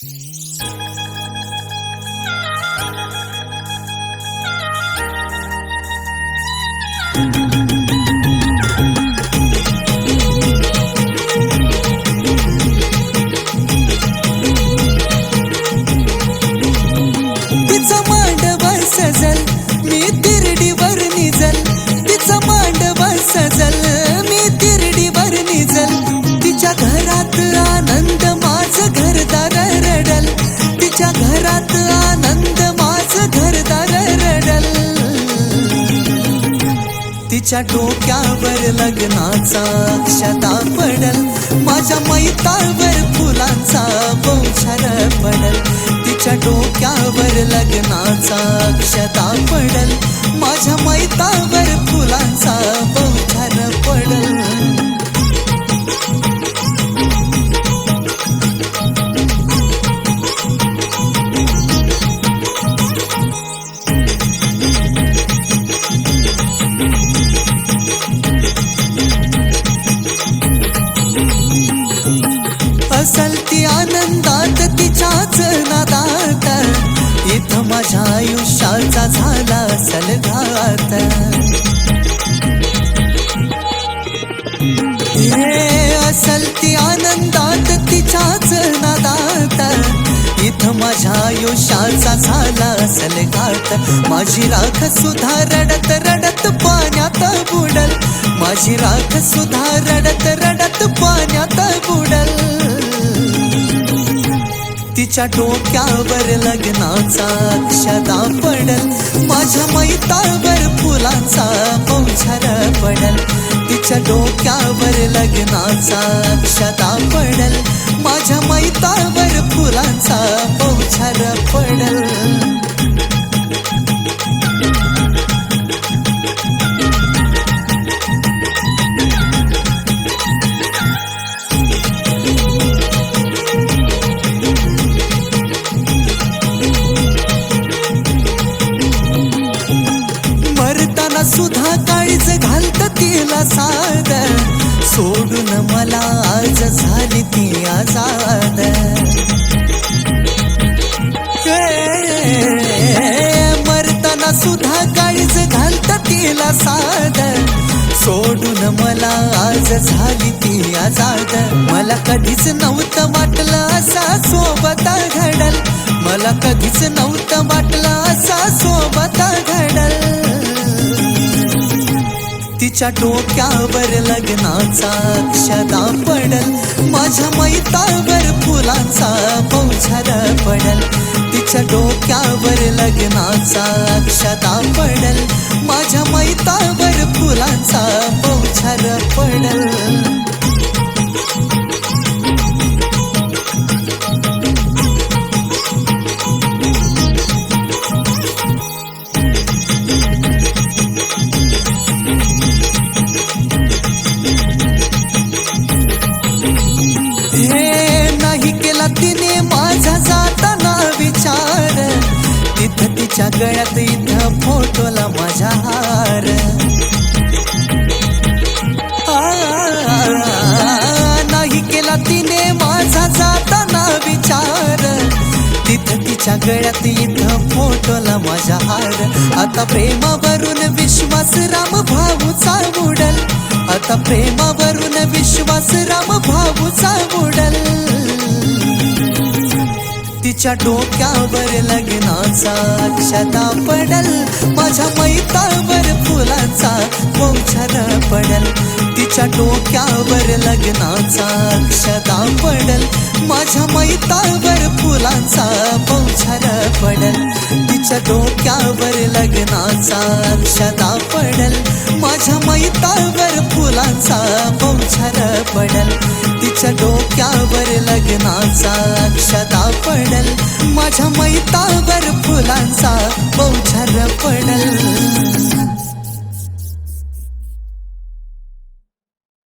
तिचा मांडव सजल मी तिरडीवर निजल, तिचा मांडव सजल मी तिरडीवर निजल. तिच्या घरात आनंद माझ घरदार रडल, तिच्या घरात आनंद माझ घरदार रडल. तिच्या डोक्यावर लग्नाचा अक्षता पडल, माझ्या मैतावर फुलांचा बौछार पडल. तिच्या डोक्यावर लग्नाचा अक्षता पडल, माझ्या मैतावर फुलांचा बौछार पडल. असल ती आनंदात तिच्याच नादात, इथं माझ्या आयुष्याचा झाला असल घात. असल ती आनंदात तिच्याच नादात, इथं माझ्या आयुष्याचा झाला असल घात. माझी राख सुद्धा रडत रडत पाण्यात बुडल, माझी राख सुद्धा रडत रडत पाण्यात बुडल. तिच्या डोक्यावर लग्नाचा अक्षता पडल, माझ्या मैतावर फुलांचा बौछार पडल. तिच्या डोक्यावर लग्नाचा अक्षता पडल, माझ्या मैतावर फुलांचा बौछार पडल. सुधा काळीज घालत तिला साद, सोडून मला आज झाली ती आजाद. मरताना सुधा काळीज घालत तिला साद, सोडून मला आज झाली ती आजाद. मला कधीच नव्हतं वाटलं असा सोबत घडल, मला कधीच नव्हतं वाटलं असा सोबत घडल. तिच्या डोक्यावर लग्नाचा अक्षता पडल, माझ्या मैतावर फुलांचा बौछार पडल. तिच्या डोक्यावर लग्नाचा अक्षता पडल, माझ्या मैतावर फुलांचा बौछार पडल. नाही केला तिने माझा जाताना विचार, तिथं तिच्या गळ्यात इथं फोटोला माझ्या हार. नाही केला तिने माझा जाताना विचार, तिथं तिच्या गळ्यात इथं फोटोला माझ्या हार. आता प्रेमावरून विश्वास राम भाऊचा बुडल, आता प्रेमावरून विश्वास राम भाऊचा बुडल. तिच्या डोक्यावर लग्नाचा अक्षता पडल, माझ्या मैतावर फुलांचा बौछार पडल. तिच्या डोक्यावर लग्नाचा अक्षता पडल, माझ्या मैतावर फुलांचा बौछार पडल. तिच्या डोक्यावर लग्नाचा अक्षता पडल, माझ्या मैतावर फुलांचा बौछार पडल. तिच्या डोक्यावर लग्नाचा अक्षता पडल, माझ्या मैतावर फुलांचा बौछार पडल.